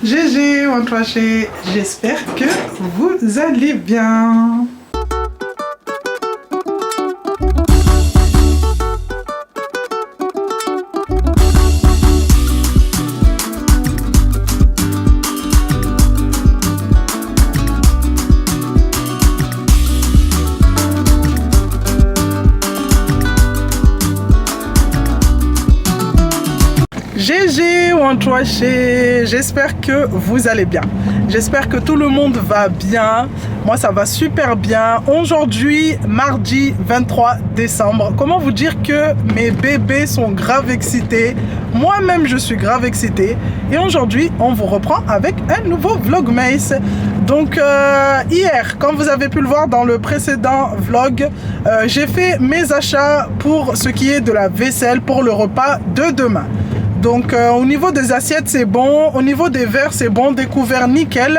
GG, on crochet. J'espère que vous allez bien. GG One Crochet, j'espère que vous allez bien. J'espère que tout le monde va bien. Moi, ça va super bien. Aujourd'hui, mardi 23 décembre. Comment vous dire que mes bébés sont grave excités. Moi-même, je suis grave excitée. Et aujourd'hui, on vous reprend avec un nouveau Vlogmas. Donc, hier, comme vous avez pu le voir dans le précédent vlog, j'ai fait mes achats pour ce qui est de la vaisselle pour le repas de demain. Donc au niveau des assiettes c'est bon, au niveau des verres c'est bon, des couverts nickel.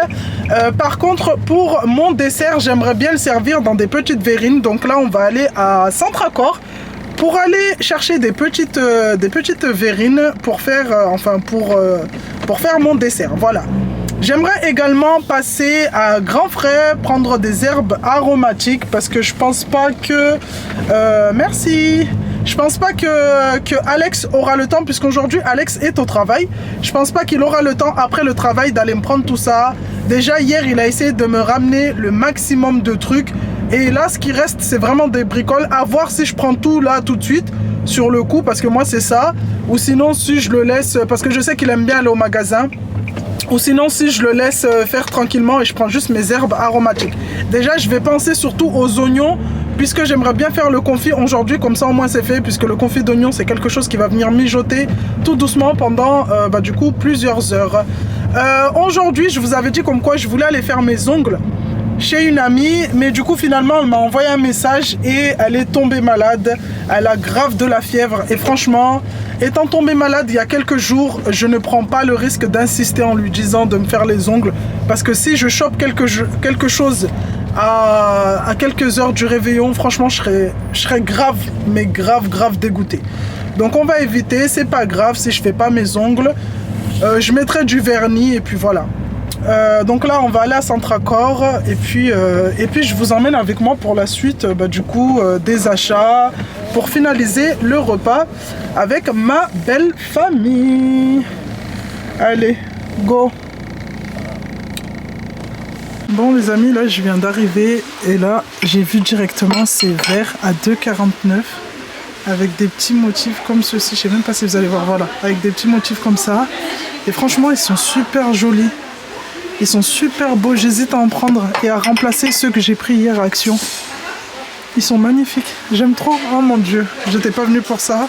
Par contre pour mon dessert j'aimerais bien le servir dans des petites verrines. Donc là on va aller à Centracor pour aller chercher des petites verrines pour faire, pour faire mon dessert. Voilà. J'aimerais également passer à Grand Frais, prendre des herbes aromatiques parce que je pense pas que... merci. Je pense pas que Alex aura le temps, puisqu'aujourd'hui Alex est au travail. Je pense pas qu'il aura le temps après le travail d'aller me prendre tout ça. Déjà hier il a essayé de me ramener le maximum de trucs. Et là ce qui reste c'est vraiment des bricoles. À voir si je prends tout là tout de suite sur le coup, parce que moi c'est ça. Ou sinon si je le laisse, parce que je sais qu'il aime bien aller au magasin. Ou sinon si je le laisse faire tranquillement et je prends juste mes herbes aromatiques. Déjà je vais penser surtout aux oignons, puisque j'aimerais bien faire le confit aujourd'hui, comme ça au moins c'est fait, puisque le confit d'oignon c'est quelque chose qui va venir mijoter tout doucement pendant du coup plusieurs heures. Aujourd'hui je vous avais dit comme quoi je voulais aller faire mes ongles chez une amie, mais du coup finalement elle m'a envoyé un message et elle est tombée malade. Elle a grave de la fièvre et franchement, étant tombée malade il y a quelques jours, je ne prends pas le risque d'insister en lui disant de me faire les ongles, parce que si je chope quelque chose à quelques heures du réveillon, franchement je serais grave, mais grave dégoûté. Donc on va éviter, c'est pas grave si je fais pas mes ongles. Je mettrai du vernis et puis voilà. Donc là on va aller à Centracor et puis je vous emmène avec moi pour la suite du coup des achats pour finaliser le repas avec ma belle famille. Allez, go! Bon les amis, là je viens d'arriver et là j'ai vu directement ces verres à 2,49 avec des petits motifs comme ceci. Je sais même pas si vous allez voir, voilà, avec des petits motifs comme ça. Et franchement ils sont super jolis. Ils sont super beaux, j'hésite à en prendre et à remplacer ceux que j'ai pris hier à Action. Ils sont magnifiques, j'aime trop, oh mon dieu, j'étais pas venue pour ça.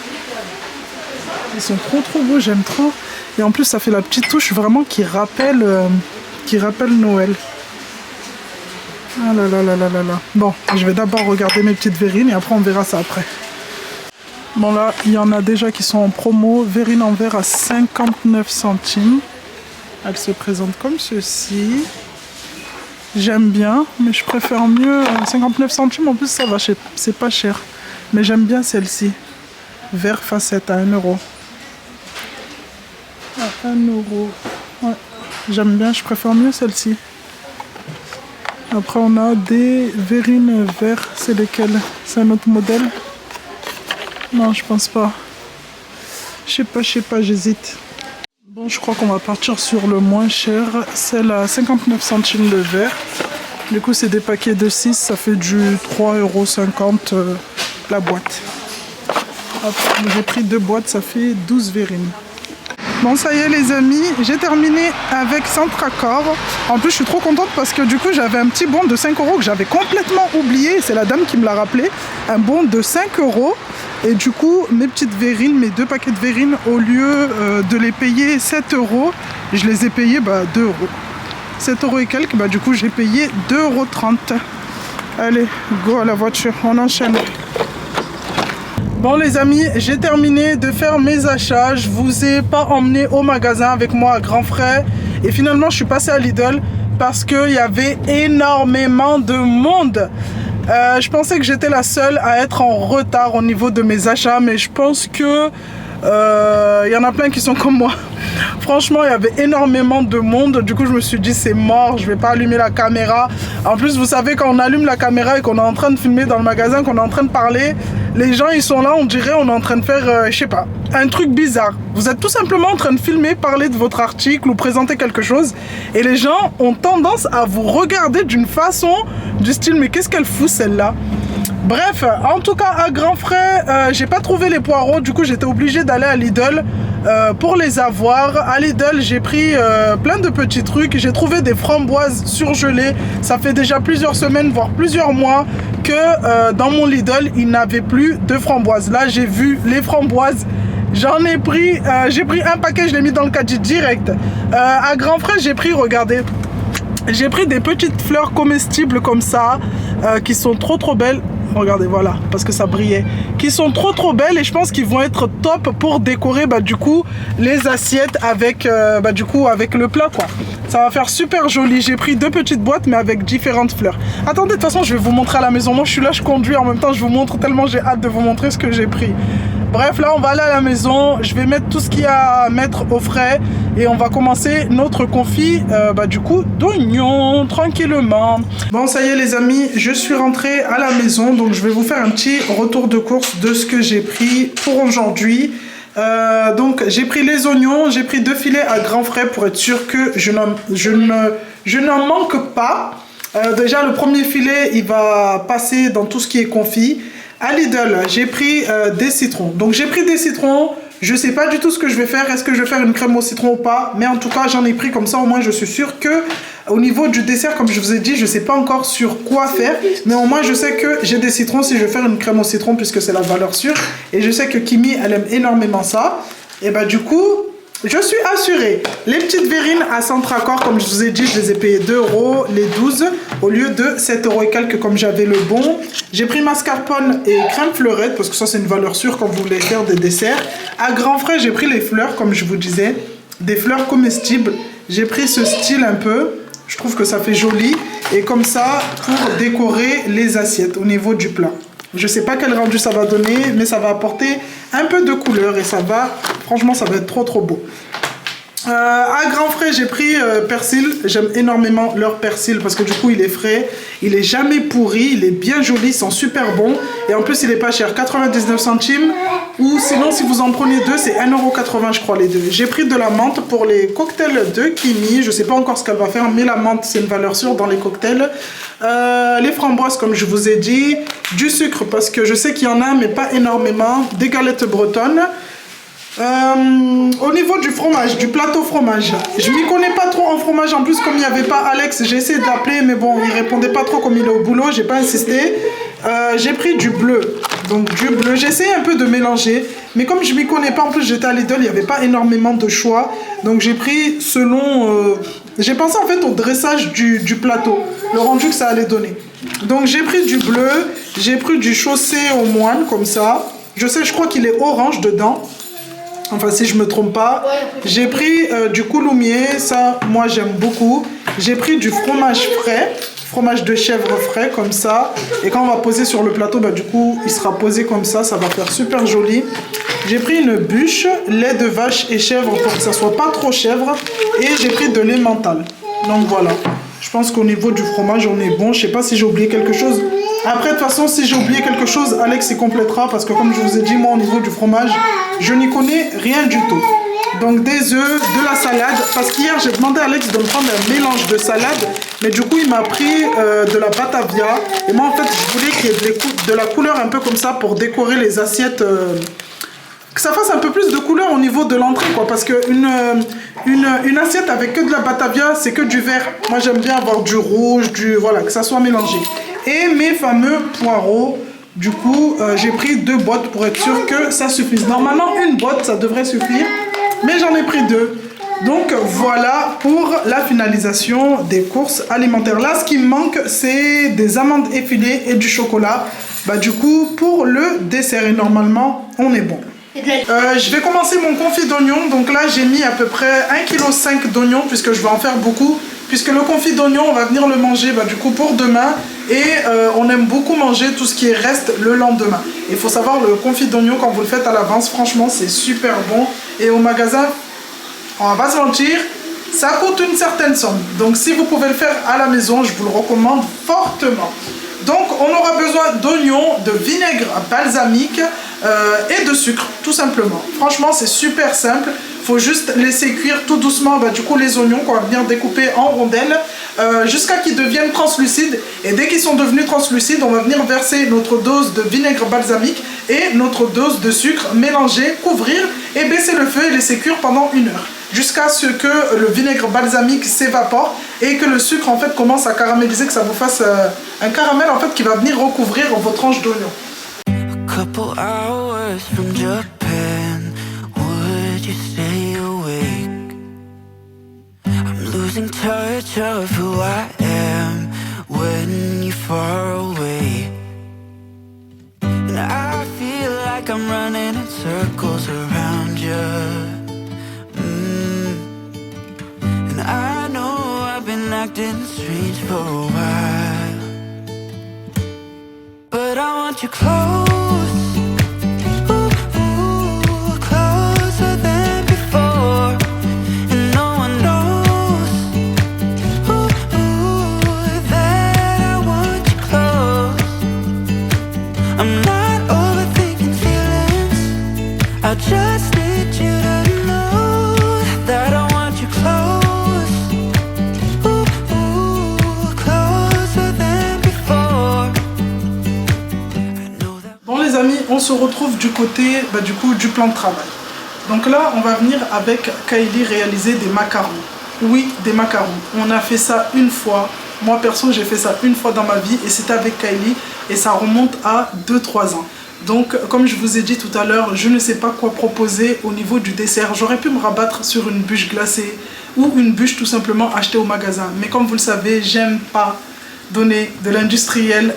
Ils sont trop beaux, j'aime trop. Et en plus ça fait la petite touche vraiment qui rappelle Noël. Ah là là là là là là. Bon, je vais d'abord regarder mes petites verrines et après on verra ça après. Bon là, il y en a déjà qui sont en promo. Verrine en verre à 59 centimes. Elle se présente comme ceci. J'aime bien, mais je préfère mieux 59 centimes. En plus, ça va, c'est pas cher. Mais j'aime bien celle-ci. Verre facette à 1 euro. À 1 euro. Ouais, j'aime bien, je préfère mieux celle-ci. Après, on a des verrines verts. C'est lesquelles? C'est un autre modèle? Non, je pense pas. Je sais pas, j'hésite. Bon, je crois qu'on va partir sur le moins cher, celle à 59 centimes le verre. Du coup, c'est des paquets de 6, ça fait du 3,50 € la boîte. J'ai pris 2 boîtes, ça fait 12 verrines. Bon, ça y est les amis, j'ai terminé avec Centracor. En plus, je suis trop contente parce que du coup, j'avais un petit bon de 5 € que j'avais complètement oublié. C'est la dame qui me l'a rappelé. Un bon de 5 €. Et du coup, mes petites verrines, mes 2 paquets de verrines, au lieu de les payer 7 €, je les ai payés 2 €. 7 € et quelques, du coup, j'ai payé 2,30 €. Allez, go à la voiture, on enchaîne. Bon les amis, j'ai terminé de faire mes achats. Je vous ai pas emmené au magasin avec moi à Grand Frais. Et finalement, je suis passé à Lidl parce qu'il y avait énormément de monde. Je pensais que j'étais la seule à être en retard au niveau de mes achats, mais je pense que Il y en a plein qui sont comme moi. Franchement, il y avait énormément de monde. Du coup, je me suis dit, c'est mort, je vais pas allumer la caméra. En plus, vous savez, quand on allume la caméra et qu'on est en train de filmer dans le magasin, qu'on est en train de parler, les gens, ils sont là, on dirait, on est en train de faire, je sais pas, un truc bizarre. Vous êtes tout simplement en train de filmer, parler de votre article ou présenter quelque chose. Et les gens ont tendance à vous regarder d'une façon du style, mais qu'est-ce qu'elle fout celle-là? Bref, en tout cas, à grands frais, j'ai pas trouvé les poireaux. Du coup, j'étais obligée d'aller à Lidl pour les avoir. À Lidl, j'ai pris plein de petits trucs. J'ai trouvé des framboises surgelées. Ça fait déjà plusieurs semaines, voire plusieurs mois que dans mon Lidl, il n'avait plus de framboises. Là, j'ai vu les framboises. J'en ai pris, j'ai pris un paquet, je l'ai mis dans le caddie direct. À grands frais, j'ai pris, regardez, j'ai pris des petites fleurs comestibles comme ça, qui sont trop belles. Regardez, voilà, parce que ça brillait. Qui sont trop belles et je pense qu'ils vont être top pour décorer du coup les assiettes avec, du coup, avec le plat, quoi. Ça va faire super joli. J'ai pris 2 petites boîtes mais avec différentes fleurs. Attendez, de toute façon, je vais vous montrer à la maison. Moi, je suis là, je conduis en même temps, je vous montre tellement j'ai hâte de vous montrer ce que j'ai pris. Bref, là, on va aller à la maison. Je vais mettre tout ce qu'il y a à mettre au frais et on va commencer notre confit, du coup, d'oignons, tranquillement. Bon, ça y est, les amis, je suis rentrée à la maison. Donc, je vais vous faire un petit retour de course de ce que j'ai pris pour aujourd'hui. Donc, j'ai pris les oignons. J'ai pris 2 filets à grands frais pour être sûr que je n'en manque pas. Déjà, le premier filet, il va passer dans tout ce qui est confit. À Lidl, j'ai pris des citrons. Donc j'ai pris des citrons. Je sais pas du tout ce que je vais faire. Est-ce que je vais faire une crème au citron ou pas? Mais en tout cas, j'en ai pris comme ça. Au moins, je suis sûre que au niveau du dessert, comme je vous ai dit, je sais pas encore sur quoi faire. Mais au moins, je sais que j'ai des citrons si je vais faire une crème au citron puisque c'est la valeur sûre. Et je sais que Kimi, elle aime énormément ça. Et du coup, je suis assurée. Les petites verrines à Centracor, comme je vous ai dit, je les ai payées 2 € les 12 au lieu de 7 € et quelques comme j'avais le bon. J'ai pris mascarpone et crème fleurette parce que ça c'est une valeur sûre quand vous voulez faire des desserts. À grands frais, j'ai pris les fleurs comme je vous disais, des fleurs comestibles. J'ai pris ce style un peu. Je trouve que ça fait joli et comme ça pour décorer les assiettes au niveau du plat. Je sais pas quel rendu ça va donner, mais ça va apporter un peu de couleur et ça va, franchement, ça va être trop beau. À grands frais, j'ai pris persil. J'aime énormément leur persil parce que du coup, il est frais, il est jamais pourri, il est bien joli, il sent super bon. Et en plus, il est pas cher, 99 centimes. Ou sinon, si vous en prenez 2, c'est 1,80 € je crois les deux. J'ai pris de la menthe pour les cocktails de Kimi. Je sais pas encore ce qu'elle va faire, mais la menthe, c'est une valeur sûre dans les cocktails. Les framboises, comme je vous ai dit. Du sucre, parce que je sais qu'il y en a, mais pas énormément. Des galettes bretonnes. Au niveau du fromage, du plateau fromage, je m'y connais pas trop en fromage. En plus, comme il n'y avait pas Alex, j'ai essayé de l'appeler, mais bon, il répondait pas trop comme il est au boulot, j'ai pas insisté. J'ai pris du bleu. Donc du bleu, j'ai essayé un peu de mélanger, mais comme je m'y connais pas, en plus j'étais à Lidl, il n'y avait pas énormément de choix. Donc j'ai pris selon... j'ai pensé en fait au dressage du plateau, le rendu que ça allait donner. Donc j'ai pris du bleu, j'ai pris du chaussé au moine, comme ça. Je sais, je crois qu'il est orange dedans. Enfin, si je me trompe pas. J'ai pris du couloumier, ça, moi, j'aime beaucoup. J'ai pris du fromage frais, fromage de chèvre frais, comme ça. Et quand on va poser sur le plateau, du coup, il sera posé comme ça va faire super joli. J'ai pris une bûche, lait de vache et chèvre pour que ça soit pas trop chèvre. Et j'ai pris de l'emmental. Donc, voilà. Je pense qu'au niveau du fromage, on est bon. Je sais pas si j'ai oublié quelque chose. Après, de toute façon, si j'ai oublié quelque chose, Alex y complétera. Parce que comme je vous ai dit, moi, au niveau du fromage, je n'y connais rien du tout. Donc, des œufs, de la salade. Parce qu'hier, j'ai demandé à Alex de me prendre un mélange de salade. Mais du coup, il m'a pris de la batavia. Et moi, en fait, je voulais qu'il y ait de la couleur un peu comme ça pour décorer les assiettes. Que ça fasse un peu plus de couleur au niveau de l'entrée, quoi. Parce qu'une assiette avec que de la batavia, c'est que du vert. Moi, j'aime bien avoir du rouge, voilà, que ça soit mélangé. Et mes fameux poireaux, du coup, j'ai pris 2 boîtes pour être sûr que ça suffise. Normalement, une boîte, ça devrait suffire, mais j'en ai pris 2. Donc, voilà pour la finalisation des courses alimentaires. Là, ce qui me manque, c'est des amandes effilées et du chocolat. Du coup, pour le dessert, et normalement, on est bon. Je vais commencer mon confit d'oignons. Donc là, j'ai mis à peu près 1,5 kg d'oignons, puisque je vais en faire beaucoup. puisque le confit d'oignon, on va venir le manger du coup pour demain. Et on aime beaucoup manger tout ce qui reste le lendemain. Il faut savoir, le confit d'oignon, quand vous le faites à l'avance, franchement, c'est super bon. Et au magasin, on va pas se mentir, ça coûte une certaine somme. Donc si vous pouvez le faire à la maison, je vous le recommande fortement. Donc on aura besoin d'oignons, de vinaigre balsamique et de sucre, tout simplement. Franchement, c'est super simple. Il faut juste laisser cuire tout doucement du coup les oignons qu'on va venir découper en rondelles jusqu'à qu'ils deviennent translucides. Et dès qu'ils sont devenus translucides, on va venir verser notre dose de vinaigre balsamique et notre dose de sucre, mélanger, couvrir et baisser le feu et laisser cuire pendant 1 heure. Jusqu'à ce que le vinaigre balsamique s'évapore et que le sucre en fait commence à caraméliser, que ça vous fasse un caramel en fait qui va venir recouvrir vos tranches d'oignon. Losing touch of who I am when you're far away. And I feel like I'm running in circles around you. And I know I've been acting strange for a while, but I want you close. I just need you to know that I want you close, closer than before. Bon les amis, on se retrouve du côté du coup du plan de travail. Donc là, on va venir avec Kylie réaliser des macarons. Oui, des macarons. On a fait ça une fois. Moi perso, j'ai fait ça une fois dans ma vie et c'était avec Kylie et ça remonte à 2-3 ans. Donc, comme je vous ai dit tout à l'heure, je ne sais pas quoi proposer au niveau du dessert. J'aurais pu me rabattre sur une bûche glacée ou une bûche tout simplement achetée au magasin. Mais comme vous le savez, j'aime pas donner de l'industriel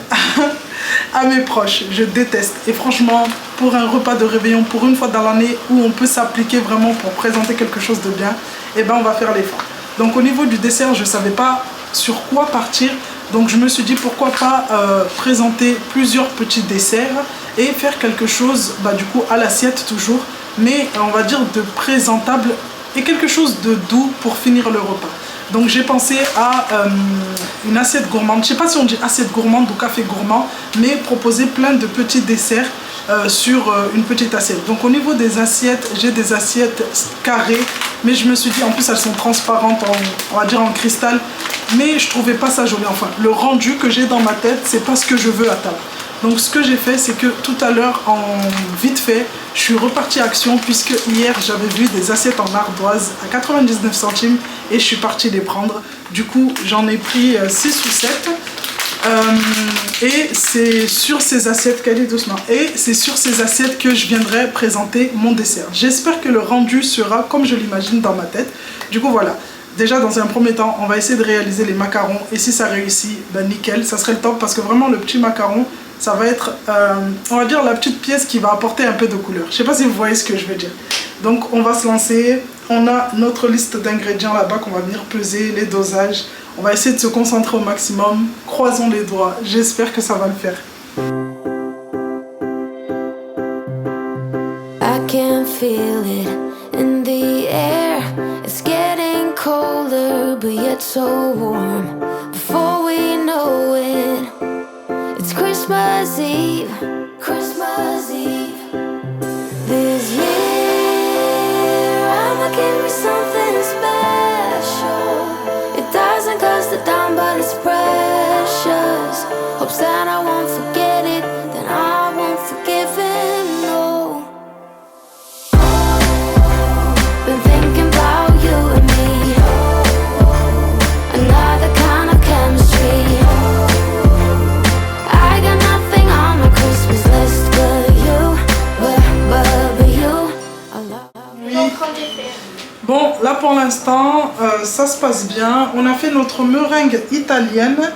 à mes proches. Je déteste. Et franchement, pour un repas de réveillon, pour une fois dans l'année où on peut s'appliquer vraiment pour présenter quelque chose de bien, eh ben on va faire l'effort. Donc, au niveau du dessert, je ne savais pas sur quoi partir. Donc je me suis dit pourquoi pas présenter plusieurs petits desserts et faire quelque chose du coup à l'assiette toujours, mais on va dire de présentable et quelque chose de doux pour finir le repas. Donc j'ai pensé à une assiette gourmande, je sais pas si on dit assiette gourmande ou café gourmand, mais proposer plein de petits desserts sur une petite assiette. Donc au niveau des assiettes, j'ai des assiettes carrées, mais je me suis dit en plus elles sont transparentes, on va dire en cristal, mais je trouvais pas ça joli. Enfin, le rendu que j'ai dans ma tête, c'est pas ce que je veux à table. Donc ce que j'ai fait, c'est que tout à l'heure, en vite fait, je suis repartie à Action puisque hier j'avais vu des assiettes en ardoise à 99 centimes et je suis partie les prendre. Du coup, j'en ai pris 6 ou 7. Et c'est sur ces assiettes, Kylie doucement, et c'est sur ces assiettes que je viendrai présenter mon dessert. J'espère que le rendu sera comme je l'imagine dans ma tête. Du coup voilà, déjà dans un premier temps, on va essayer de réaliser les macarons et si ça réussit, ben nickel, ça serait le top parce que vraiment le petit macaron, ça va être, on va dire la petite pièce qui va apporter un peu de couleur. Je sais pas si vous voyez ce que je veux dire. Donc on va se lancer, on a notre liste d'ingrédients là-bas qu'on va venir peser, les dosages. On va essayer de se concentrer au maximum. Croisons les doigts. J'espère que ça va le faire. I can feel it in the air. It's getting colder, but yet so warm. Before we know it, it's Christmas Eve. Christmas Eve. This year, I'ma give me something special. It doesn't cost a dime, but it's precious. Hopes that I won't forget it, then I won't forgive him, no. Been thinking about you and me. Another kind of chemistry. I got nothing on my Christmas list but you, but you. I love you. Bon, là pour l'instant, ça se passe bien. On a fait notre meringue italienne.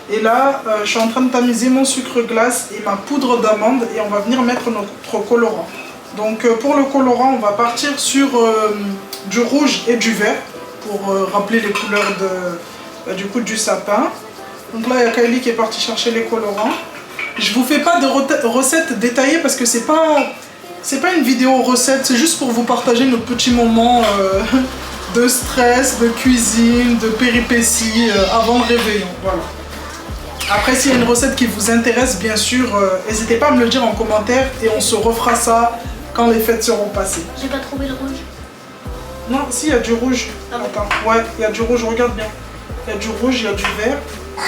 Et là, je suis en train de tamiser mon sucre glace et ma poudre d'amande. Et on va venir mettre notre colorant. Donc pour le colorant, on va partir sur du rouge et du vert. Pour rappeler les couleurs du coup du sapin. Donc là il y a Kylie qui est partie chercher les colorants. Je vous fais pas de recettes détaillées parce que c'est pas une vidéo recette, c'est juste pour vous partager nos petits moments de stress, de cuisine, de péripéties avant le réveillon. Voilà. Après, s'il y a une recette qui vous intéresse, bien sûr, n'hésitez pas à me le dire en commentaire et on se refera ça quand les fêtes seront passées. J'ai pas trouvé le rouge. Non, si, il y a du rouge. Ah bon? Attends, ouais, il y a du rouge, regarde bien. Il y a du rouge, il y a du vert.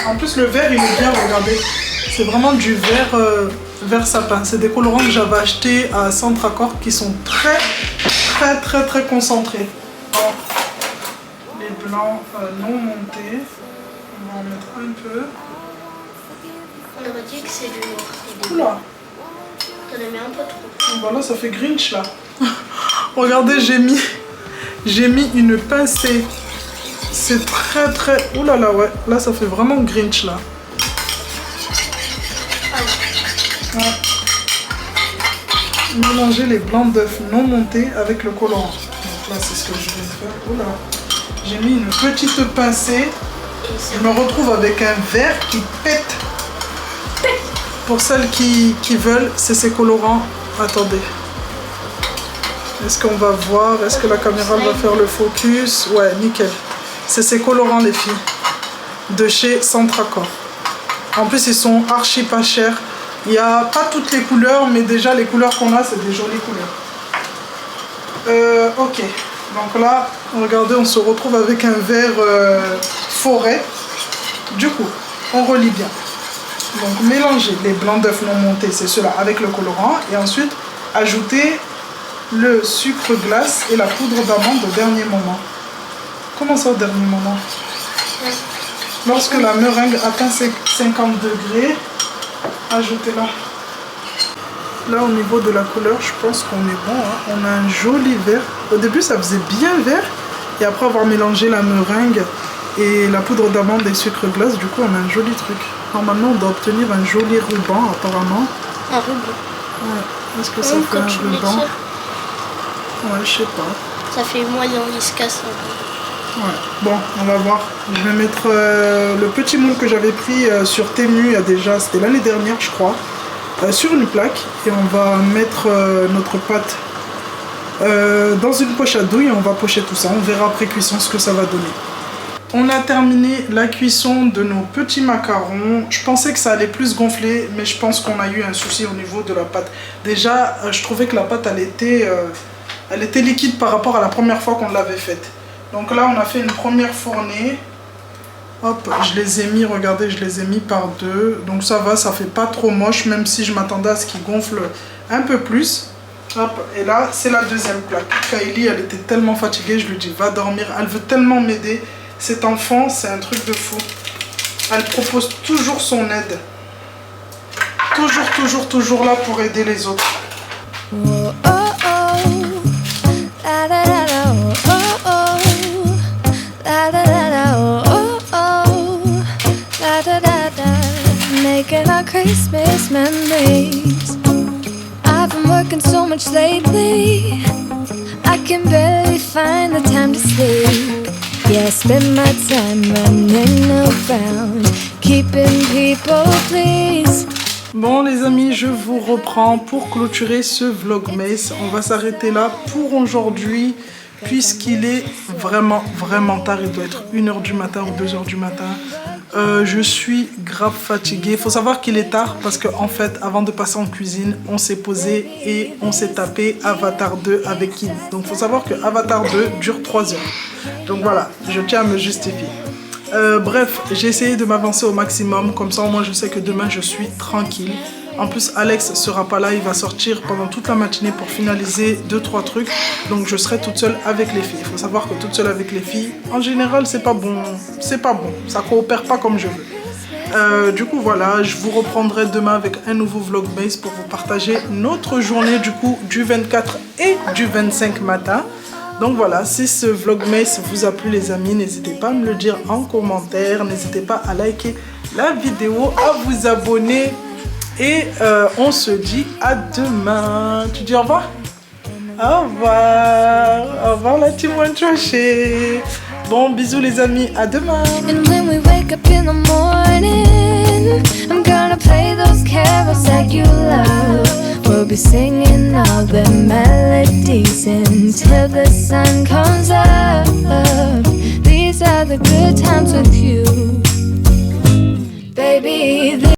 En plus, le vert, il est bien, regardez. C'est vraiment du vert sapin. C'est des colorants que j'avais achetés à Centracor qui sont très concentrés. Alors, les blancs non montés. On va en mettre un peu. On aurait dit que c'est du noir. Oula. T'en as mis un peu trop. Voilà, ça fait Grinch là. Regardez, j'ai mis une pincée. C'est très... Oula là, ouais. Là, ça fait vraiment Grinch là. Ouais. Mélanger les blancs d'œufs non montés avec le colorant. Donc là, c'est ce que je vais faire. Oula. J'ai mis une petite pincée. Je me retrouve avec un vert qui pète. Pour celles qui veulent, c'est ces colorants. Attendez. Est-ce qu'on va voir? Est-ce que la caméra va faire le focus? Ouais, nickel. C'est ces colorants, les filles. De chez Centracor. En plus, ils sont archi pas chers. Il n'y a pas toutes les couleurs, mais déjà, les couleurs qu'on a, c'est des jolies couleurs. Ok. Donc là, regardez, on se retrouve avec un vert forêt. Du coup, on relie bien. Donc mélanger les blancs d'œufs non montés, c'est cela, avec le colorant. Et ensuite, ajouter le sucre glace et la poudre d'amande au dernier moment. Comment ça au dernier moment? Lorsque la meringue atteint 50 degrés, ajoutez-la. Là, au niveau de la couleur, je pense qu'on est bon. Hein. On a un joli vert. Au début, ça faisait bien vert. Et après avoir mélangé la meringue et la poudre d'amande et le sucre glace, du coup, on a un joli truc. Normalement, on doit obtenir un joli ruban, apparemment. Un ruban? Ouais. Est-ce que ça fait un ruban? Ouais, je sais pas. Ça fait moyen, il se casse un peu. Ouais. Bon, on va voir. Je vais mettre le petit moule que j'avais pris sur Temu, il y a déjà, c'était l'année dernière, je crois. Sur une plaque et on va mettre notre pâte dans une poche à douille et on va pocher tout ça. On verra après cuisson ce que ça va donner. On a terminé la cuisson de nos petits macarons. Je pensais que ça allait plus gonfler, mais je pense qu'on a eu un souci au niveau de la pâte. Déjà, je trouvais que la pâte, elle était liquide par rapport à la première fois qu'on l'avait faite. Donc là, on a fait une première fournée. Hop, je les ai mis, regardez, je les ai mis par deux. Donc ça va, ça fait pas trop moche, même si je m'attendais à ce qu'il gonfle un peu plus. Hop, et là, c'est la deuxième plaque. Kylie, elle était tellement fatiguée, je lui dis, va dormir. Elle veut tellement m'aider. Cet enfant, c'est un truc de fou. Elle propose toujours son aide. Toujours là pour aider les autres. Whoa, oh, oh. La, la, la, la, oh, oh, oh. La, la, la, la, oh, oh, oh. La, da, da, da. Making our Christmas memories. I've been working so much lately, I can barely find the time to sleep. Yeah, I spend my time running around, keeping people pleased. Bon les amis, je vous reprends pour clôturer ce vlogmas. On va s'arrêter là pour aujourd'hui puisqu'il est vraiment tard. Il doit être 1h du matin ou 2h du matin. Je suis grave fatiguée. Il faut savoir qu'il est tard parce qu'en fait, avant de passer en cuisine, on s'est posé et on s'est tapé Avatar 2 avec Kid. Donc il faut savoir que Avatar 2 dure 3 heures. Donc voilà, je tiens à me justifier. Bref, j'ai essayé de m'avancer au maximum. Comme ça, au moins, je sais que demain, je suis tranquille. En plus, Alex sera pas là. Il va sortir pendant toute la matinée pour finaliser 2-3 trucs. Donc, je serai toute seule avec les filles. Il faut savoir que toute seule avec les filles, en général, c'est pas bon. C'est pas bon. Ça coopère pas comme je veux. Du coup, voilà. Je vous reprendrai demain avec un nouveau vlogmas pour vous partager notre journée du coup du 24 et du 25 matin. Donc voilà, si ce vlogmas vous a plu les amis, n'hésitez pas à me le dire en commentaire. N'hésitez pas à liker la vidéo, à vous abonner. Et on se dit à demain. Tu dis au revoir? Au revoir. Au revoir la team One Trashée. Bon, bisous les amis, à demain. And when we wake up in the morning, I'm gonna play those carols that you love. We'll be singing all the melodies until the sun comes up. These are the good times with you, baby.